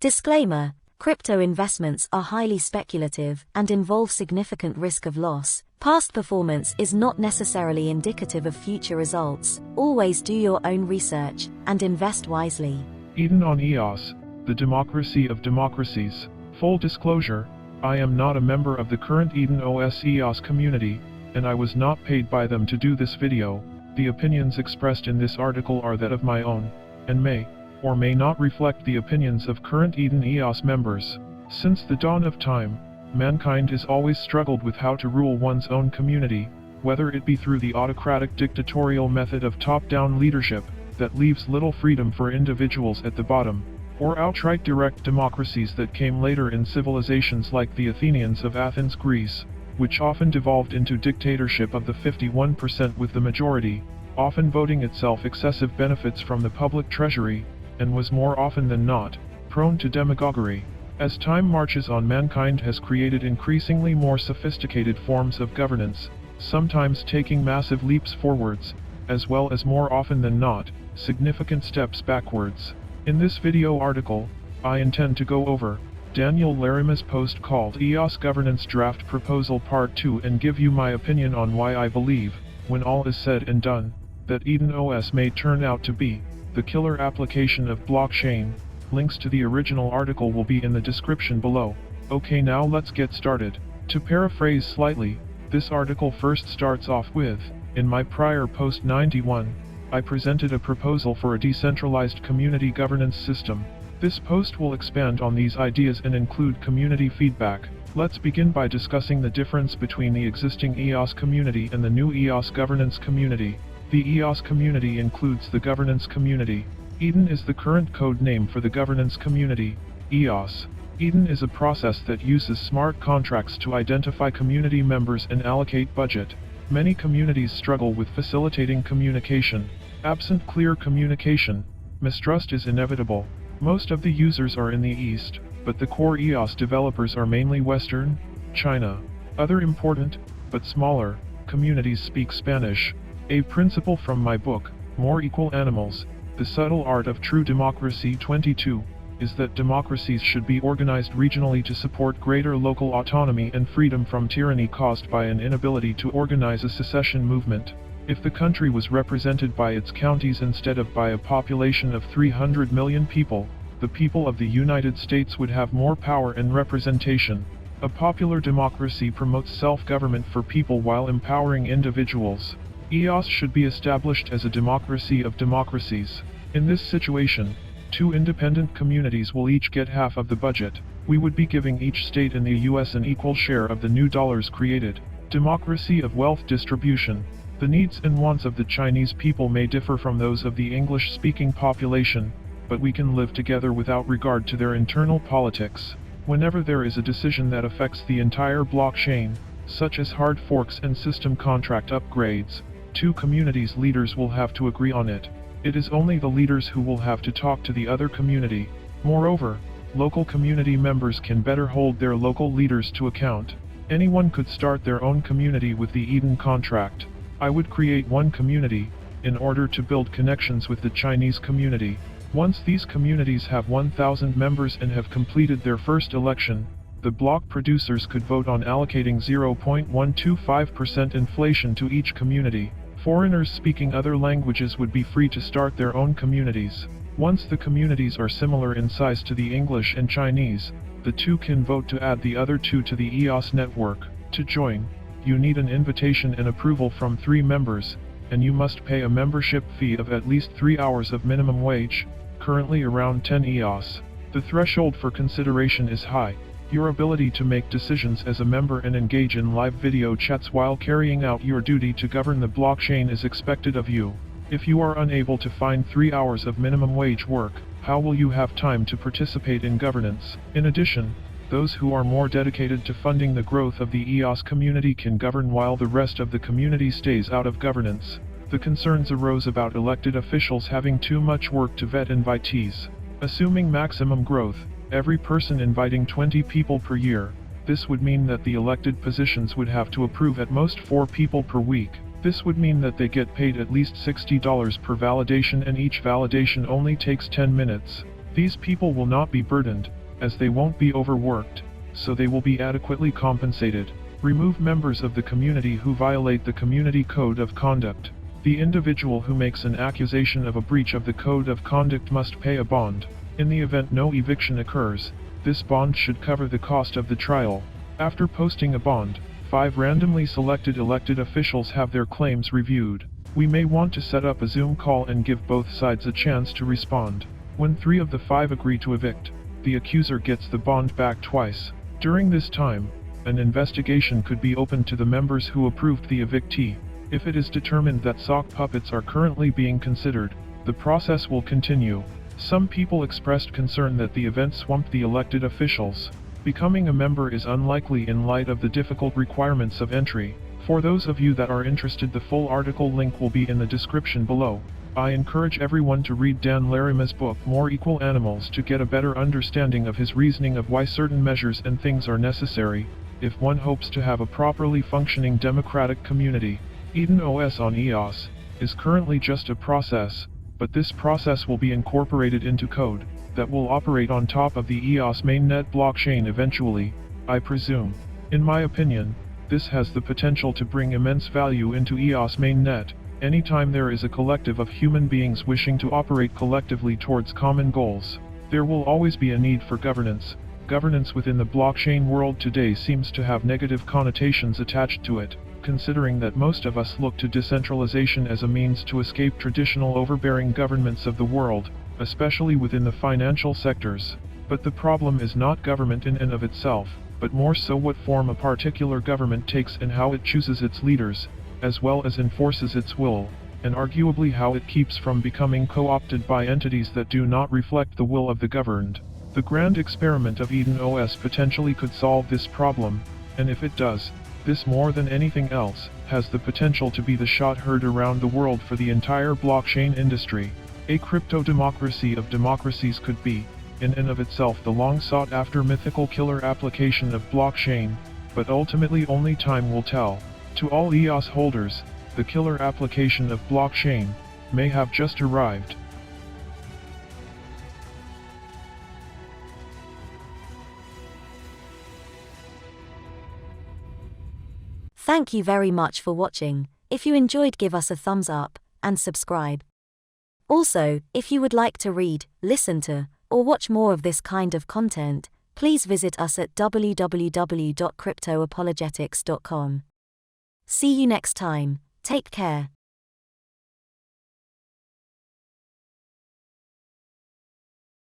Disclaimer: crypto investments are highly speculative and involve significant risk of loss. Past performance is not necessarily indicative of future results. Always do your own research and invest wisely. Eden on EOS, the democracy of democracies. Full disclosure, I am not a member of the current Eden OS EOS community, and I was not paid by them to do this video. The opinions expressed in this article are that of my own, and may or may not reflect the opinions of current Eden EOS members. Since the dawn of time, mankind has always struggled with how to rule one's own community, whether it be through the autocratic dictatorial method of top-down leadership that leaves little freedom for individuals at the bottom, or outright direct democracies that came later in civilizations like the Athenians of Athens Greece, which often devolved into dictatorship of the 51% with the majority, often voting itself excessive benefits from the public treasury, and was more often than not prone to demagoguery. As time marches on, mankind has created increasingly more sophisticated forms of governance, sometimes taking massive leaps forwards, as well as more often than not, significant steps backwards. In this video article, I intend to go over Daniel Larimer's post called EOS Governance Draft Proposal Part 2 and give you my opinion on why I believe, when all is said and done, that Eden OS may turn out to be the killer application of blockchain. Links to the original article will be in the description below. Okay, now let's get started. To paraphrase slightly, this article first starts off with, in my prior post 91, I presented a proposal for a decentralized community governance system. This post will expand on these ideas and include community feedback. Let's begin by discussing the difference between the existing EOS community and the new EOS governance community. The EOS community includes the governance community. Eden is the current code name for the governance community, EOS. Eden is a process that uses smart contracts to identify community members and allocate budget. Many communities struggle with facilitating communication. Absent clear communication, mistrust is inevitable. Most of the users are in the East, but the core EOS developers are mainly Western, China. Other important, but smaller, communities speak Spanish. A principle from my book, More Equal Animals, The Subtle Art of True Democracy 22, is that democracies should be organized regionally to support greater local autonomy and freedom from tyranny caused by an inability to organize a secession movement. If the country was represented by its counties instead of by a population of 300 million people, the people of the United States would have more power and representation. A popular democracy promotes self-government for people while empowering individuals. EOS should be established as a democracy of democracies. In this situation, two independent communities will each get half of the budget. We would be giving each state in the US an equal share of the new dollars created. Democracy of wealth distribution. The needs and wants of the Chinese people may differ from those of the English-speaking population, but we can live together without regard to their internal politics. Whenever there is a decision that affects the entire blockchain, such as hard forks and system contract upgrades, two communities' leaders will have to agree on it. It is only the leaders who will have to talk to the other community. Moreover, local community members can better hold their local leaders to account. Anyone could start their own community with the Eden contract. I would create one community, in order to build connections with the Chinese community. Once these communities have 1,000 members and have completed their first election, the block producers could vote on allocating 0.125% inflation to each community. Foreigners speaking other languages would be free to start their own communities. Once the communities are similar in size to the English and Chinese, the two can vote to add the other two to the EOS network. To join, you need an invitation and approval from 3 members, and you must pay a membership fee of at least 3 hours of minimum wage, currently around 10 EOS. The threshold for consideration is high. Your ability to make decisions as a member and engage in live video chats while carrying out your duty to govern the blockchain is expected of you. If you are unable to find 3 hours of minimum wage work, how will you have time to participate in governance? In addition, those who are more dedicated to funding the growth of the EOS community can govern while the rest of the community stays out of governance. The concerns arose about elected officials having too much work to vet invitees. Assuming maximum growth, every person inviting 20 people per year, this would mean that the elected positions would have to approve at most 4 people per week. This would mean that they get paid at least $60 per validation and each validation only takes 10 minutes. These people will not be burdened, as they won't be overworked, so they will be adequately compensated. Remove members of the community who violate the community code of conduct. The individual who makes an accusation of a breach of the code of conduct must pay a bond. In the event no eviction occurs, this bond should cover the cost of the trial. After posting a bond, 5 randomly selected elected officials have their claims reviewed. We may want to set up a Zoom call and give both sides a chance to respond. When 3 of the 5 agree to evict, the accuser gets the bond back twice. During this time, an investigation could be opened to the members who approved the evictee. If it is determined that sock puppets are currently being considered, the process will continue. Some people expressed concern that the event swamped the elected officials. Becoming a member is unlikely in light of the difficult requirements of entry. For those of you that are interested, the full article link will be in the description below. I encourage everyone to read Dan Larimer's book More Equal Animals to get a better understanding of his reasoning of why certain measures and things are necessary, if one hopes to have a properly functioning democratic community. Eden OS on EOS is currently just a process, but this process will be incorporated into code that will operate on top of the EOS mainnet blockchain eventually, I presume. In my opinion, this has the potential to bring immense value into EOS mainnet. Anytime there is a collective of human beings wishing to operate collectively towards common goals, there will always be a need for governance. Governance within the blockchain world today seems to have negative connotations attached to it, considering that most of us look to decentralization as a means to escape traditional overbearing governments of the world, especially within the financial sectors. But the problem is not government in and of itself, but more so what form a particular government takes and how it chooses its leaders, as well as enforces its will, and arguably how it keeps from becoming co-opted by entities that do not reflect the will of the governed. The grand experiment of Eden OS potentially could solve this problem, and if it does, this more than anything else, has the potential to be the shot heard around the world for the entire blockchain industry. A crypto democracy of democracies could be, in and of itself, the long sought after mythical killer application of blockchain, but ultimately only time will tell. To all EOS holders, the killer application of blockchain may have just arrived. Thank you very much for watching. If you enjoyed, give us a thumbs up and subscribe. Also, if you would like to read, listen to, or watch more of this kind of content, please visit us at www.cryptoapologetics.com. See you next time. Take care.